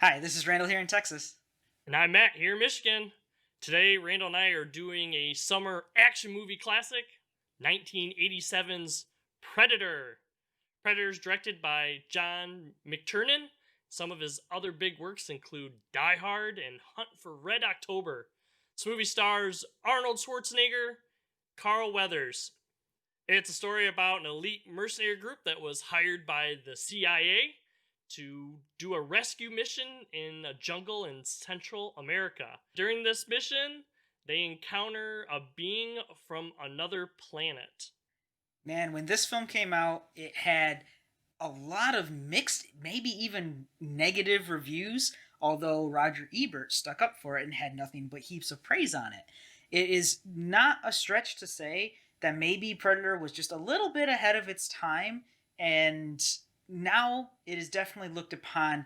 Hi, this is Randall here in Texas. And I'm Matt here in Michigan. Today, Randall and I are doing a summer action movie classic, 1987's Predator. Predator is directed by John McTiernan. Some of his other big works include Die Hard and Hunt for Red October. This movie stars Arnold Schwarzenegger, Carl Weathers. It's a story about an elite mercenary group that was hired by the CIA to do a rescue mission in a jungle in Central America. During this mission, they encounter a being from another planet. Man, when this film came out, it had a lot of mixed, maybe even negative reviews, although Roger Ebert stuck up for it and had nothing but heaps of praise on it. It is not a stretch to say that maybe Predator was just a little bit ahead of its time, and now it is definitely looked upon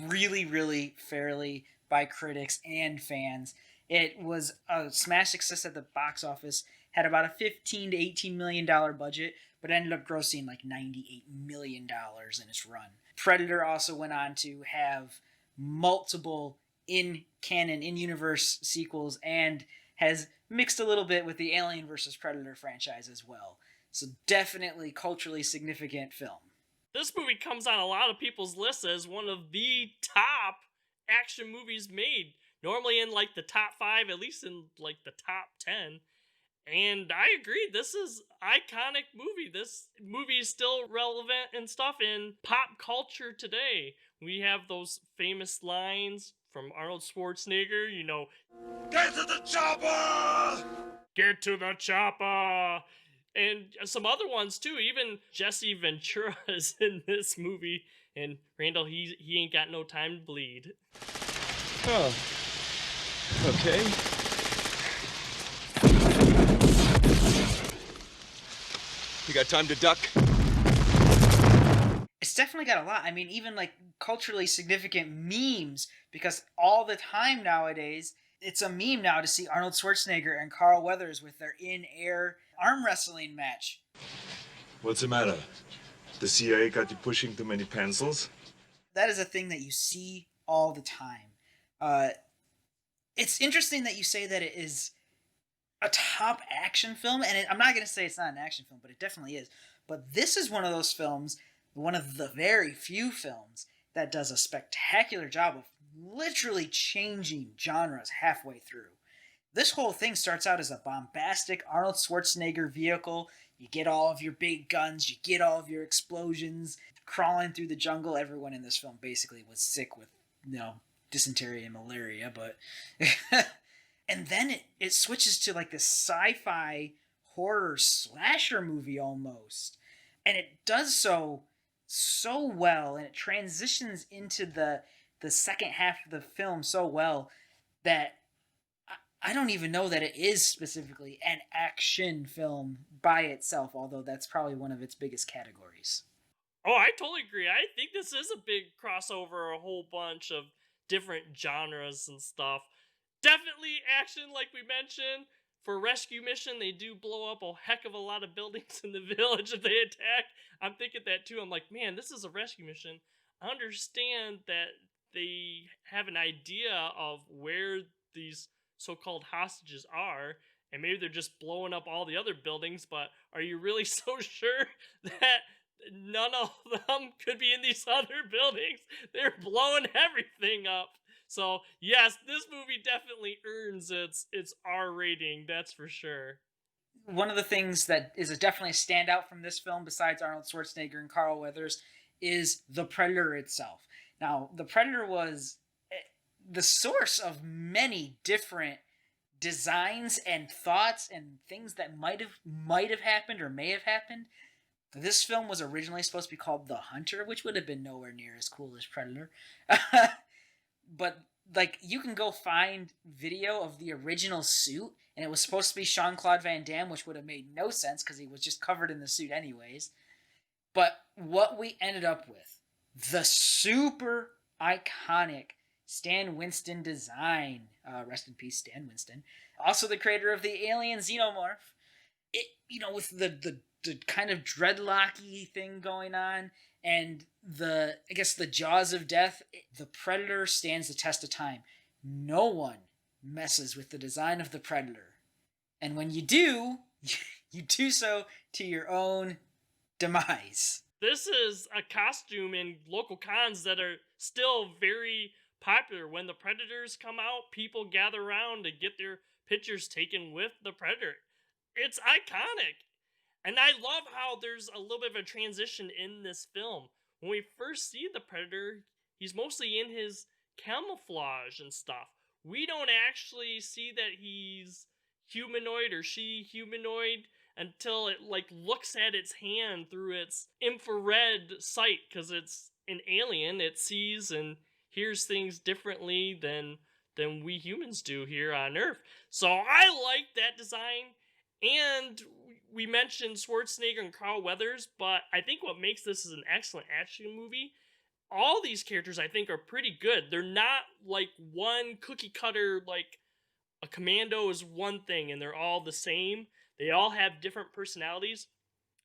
really, really fairly by critics and fans. It was a smash success at the box office, had about a 15 to $18 million budget, but ended up grossing like $98 million in its run. Predator also went on to have multiple in canon, in universe sequels, and has mixed a little bit with the Alien vs. Predator franchise as well. So, definitely culturally significant film. This movie comes on a lot of people's lists as one of the top action movies made. Normally in like the top 5, at least in like the top 10. And I agree, this is iconic movie. This movie is still relevant and stuff in pop culture today. We have those famous lines from Arnold Schwarzenegger, Get to the chopper! get to the chopper! And some other ones too. Even Jesse Ventura is in this movie. And Randall, he ain't got no time to bleed. Oh, okay. You got time to duck? It's definitely got a lot. I mean, even like culturally significant memes, because all the time nowadays, it's a meme now to see Arnold Schwarzenegger and Carl Weathers with their in-air arm wrestling match. What's the matter? The CIA got you pushing too many pencils? That is a thing that you see all the time. Uh, it's interesting that you say that it is a top action film, and I'm not going to say it's not an action film, but it definitely is. But this is one of those films, one of the very few films that does a spectacular job of literally changing genres halfway through. This whole thing starts out as a bombastic Arnold Schwarzenegger vehicle. You get all of your big guns, you get all of your explosions, crawling through the jungle. Everyone in this film basically was sick with, dysentery and malaria, but and then it switches to like this sci-fi horror slasher movie almost. And it does so well, and it transitions into the second half of the film so well that I don't even know that it is specifically an action film by itself, although that's probably one of its biggest categories. Oh, I totally agree. I think this is a big crossover, a whole bunch of different genres and stuff. Definitely action, like we mentioned. For rescue mission, they do blow up a heck of a lot of buildings in the village if they attack. I'm thinking that too. I'm like, man, this is a rescue mission. I understand that they have an idea of where these so-called hostages are, and maybe they're just blowing up all the other buildings, but are you really so sure that none of them could be in these other buildings? They're blowing everything up. So yes, this movie definitely earns its R rating, that's for sure. One of the things that is definitely a standout from this film, besides Arnold Schwarzenegger and Carl Weathers, is the Predator itself. Now, the Predator was the source of many different designs and thoughts and things that might have happened or may have happened. This film was originally supposed to be called The Hunter, which would have been nowhere near as cool as Predator. But like, you can go find video of the original suit, and it was supposed to be Jean-Claude Van Damme, which would have made no sense because he was just covered in the suit anyways. But what we ended up with, the super iconic Stan Winston design, rest in peace Stan Winston, also the creator of the Alien Xenomorph, it, with the kind of dreadlocky thing going on, And I guess the jaws of death, the Predator stands the test of time. No one messes with the design of the Predator. And when you do, you do so to your own demise. This is a costume in local cons that are still very popular. When the Predators come out, people gather around to get their pictures taken with the Predator. It's iconic. And I love how there's a little bit of a transition in this film. When we first see the Predator, he's mostly in his camouflage and stuff. We don't actually see that he's humanoid or she humanoid until it like looks at its hand through its infrared sight, because it's an alien. It sees and hears things differently than we humans do here on Earth. So I like that design. And we mentioned Schwarzenegger and Carl Weathers, but I think what makes this is an excellent action movie. All these characters I think are pretty good. They're not like one cookie cutter, like a commando is one thing and they're all the same. They all have different personalities.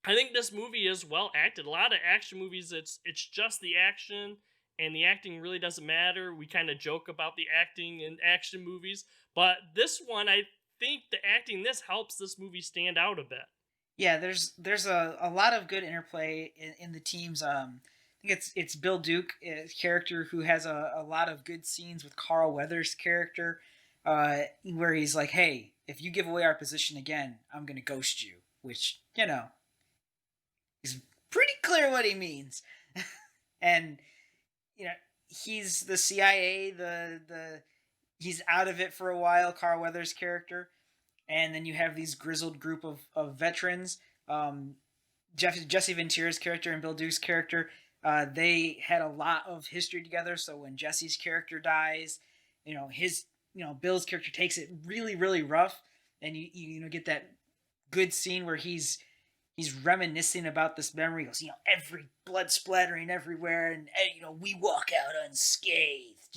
I think this movie is well acted. A lot of action movies, it's just the action, and the acting really doesn't matter. We kind of joke about the acting in action movies, but this one, I think the acting in this helps this movie stand out a bit. Yeah, there's a lot of good interplay in the teams. I think it's Bill Duke, character, who has a lot of good scenes with Carl Weathers' character, where he's like, hey, if you give away our position again, I'm going to ghost you, which, is pretty clear what he means. And, he's the CIA, he's out of it for a while, Carl Weathers' character. And then you have these grizzled group of veterans. Jesse Ventura's character and Bill Duke's character, they had a lot of history together. So when Jesse's character dies, Bill's character takes it really, really rough. And you get that good scene where he's reminiscing about this memory. He goes, every blood splattering everywhere, and we walk out unscathed.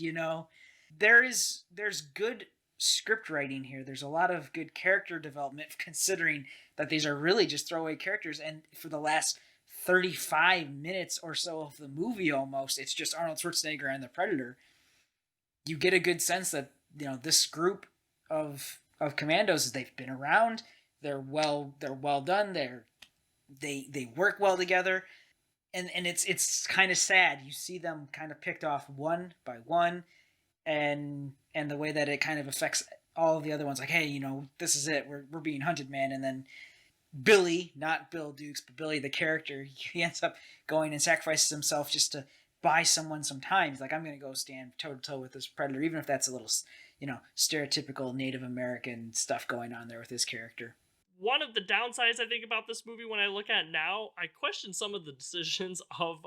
There's good script writing here. There's a lot of good character development, considering that these are really just throwaway characters. And for the last 35 minutes or so of the movie, almost, it's just Arnold Schwarzenegger and the Predator. You get a good sense that this group of commandos, they've been around. They're well done. They work well together, and it's kind of sad. You see them kind of picked off one by one, and the way that it kind of affects all of the other ones. Like, hey, this is it. We're being hunted, man. And then Billy, not Bill Dukes, but Billy the character, he ends up going and sacrifices himself just to buy someone some time. He's like, I'm going to go stand toe to toe with this Predator, even if that's a little, stereotypical Native American stuff going on there with his character. One of the downsides I think about this movie when I look at it now, I question some of the decisions of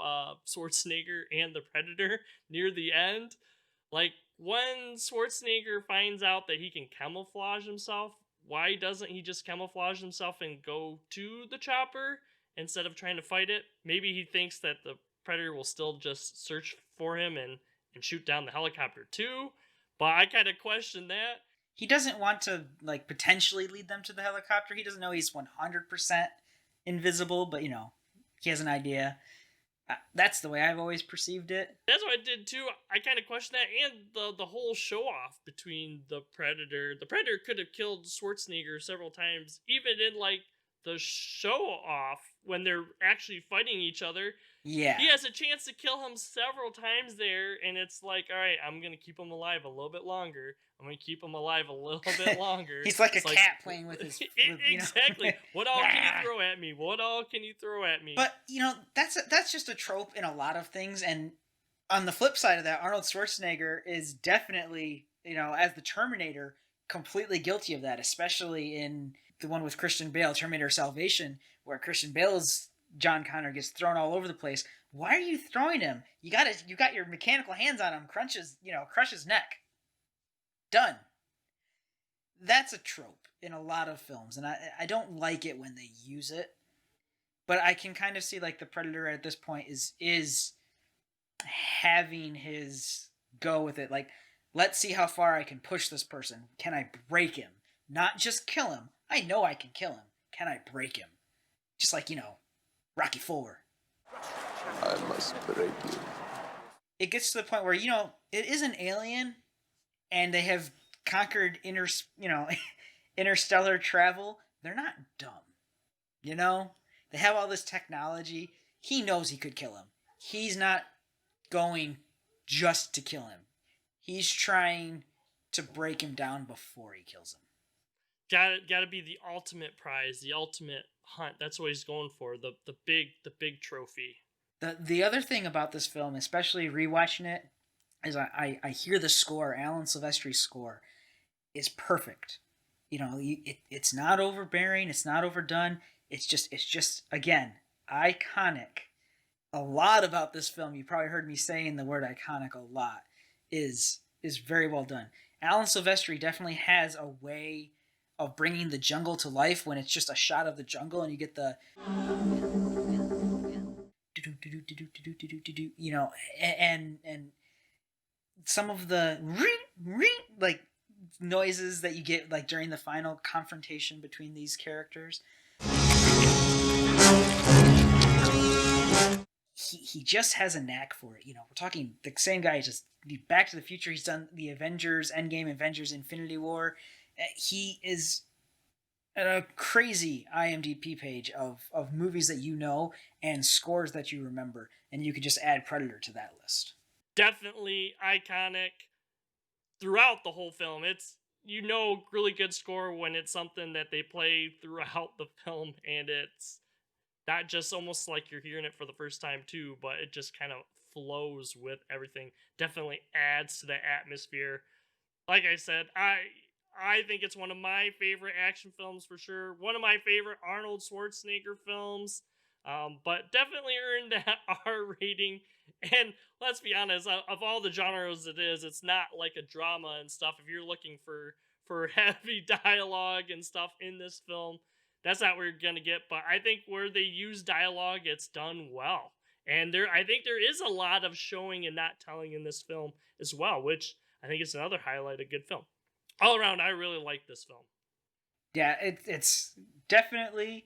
Schwarzenegger and the Predator near the end. Like, when Schwarzenegger finds out that he can camouflage himself, why doesn't he just camouflage himself and go to the chopper instead of trying to fight it? Maybe he thinks that the Predator will still just search for him and shoot down the helicopter too, but I kind of question that. He doesn't want to, potentially lead them to the helicopter. He doesn't know he's 100% invisible, but, he has an idea. That's the way I've always perceived it. That's what I did too. I kind of question that, and the whole show-off between the Predator. The Predator could have killed Schwarzenegger several times, even in, the show-off when they're actually fighting each other. Yeah. He has a chance to kill him several times there, and it's like, all right, I'm going to keep him alive a little bit longer. I'm going to keep him alive a little bit longer. He's like a cat playing with his... Exactly. What all can you throw at me? What all can you throw at me? But, that's just a trope in a lot of things, and on the flip side of that, Arnold Schwarzenegger is definitely, as the Terminator, completely guilty of that, especially in the one with Christian Bale, Terminator Salvation, where Christian Bale's John Connor gets thrown all over the place. Why are you throwing him? You got your mechanical hands on him, crush his neck. Done. That's a trope in a lot of films, and I don't like it when they use it. But I can kind of see the Predator at this point is having his go with it. Let's see how far I can push this person. Can I break him? Not just kill him. I know I can kill him. Can I break him? Just Rocky IV. I must break you. It gets to the point where, it is an alien and they have conquered interstellar travel. They're not dumb. They have all this technology. He knows he could kill him. He's not going just to kill him. He's trying to break him down before he kills him. Gotta be the ultimate prize, the ultimate hunt. That's what he's going for. The big trophy. The other thing about this film, especially rewatching it, is I hear the score. Alan Silvestri's score is perfect. It's not overbearing. It's not overdone. It's just again iconic. A lot about this film, you probably heard me saying the word iconic a lot, is very well done. Alan Silvestri definitely has a way of bringing the jungle to life when it's just a shot of the jungle and you get the and some of the like noises that you get like during the final confrontation between these characters. He just has a knack for it. We're talking the same guy, just Back to the Future. He's done the Avengers, Endgame, Avengers, Infinity War. He is a crazy IMDb page of movies that and scores that you remember, and you could just add Predator to that list. Definitely iconic throughout the whole film. It's really good score when it's something that they play throughout the film, and it's not just almost like you're hearing it for the first time too, but it just kind of flows with everything. Definitely adds to the atmosphere. Like I said, I think it's one of my favorite action films for sure. One of my favorite Arnold Schwarzenegger films. But definitely earned that R rating. And let's be honest, of all the genres it is, it's not like a drama and stuff. If you're looking for heavy dialogue and stuff in this film, that's not what you're going to get. But I think where they use dialogue, it's done well. And I think there is a lot of showing and not telling in this film as well, which I think is another highlight of good film. All around, I really like this film. Yeah, it's definitely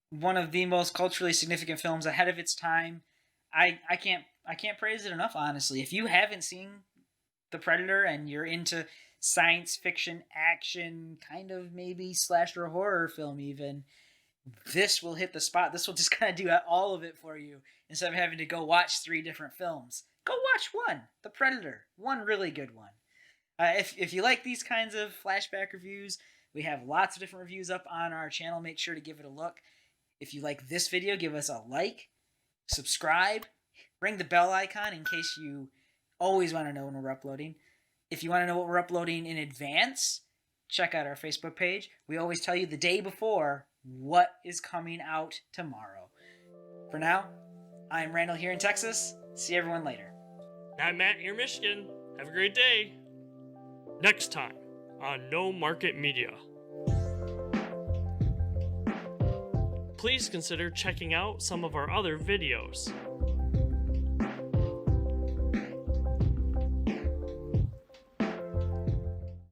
one of the most culturally significant films ahead of its time. I can't praise it enough, honestly. If you haven't seen The Predator and you're into science fiction, action, kind of maybe slasher horror film even, this will hit the spot. This will just kind of do all of it for you instead of having to go watch 3 different films. Go watch one, The Predator, one really good one. If you like these kinds of flashback reviews, we have lots of different reviews up on our channel. Make sure to give it a look. If you like this video, give us a like, subscribe, ring the bell icon in case you always want to know when we're uploading. If you want to know what we're uploading in advance, check out our Facebook page. We always tell you the day before what is coming out tomorrow. For now, I'm Randall here in Texas. See everyone later. I'm Matt here in Michigan. Have a great day. Next time on No Market Media. Please consider checking out some of our other videos.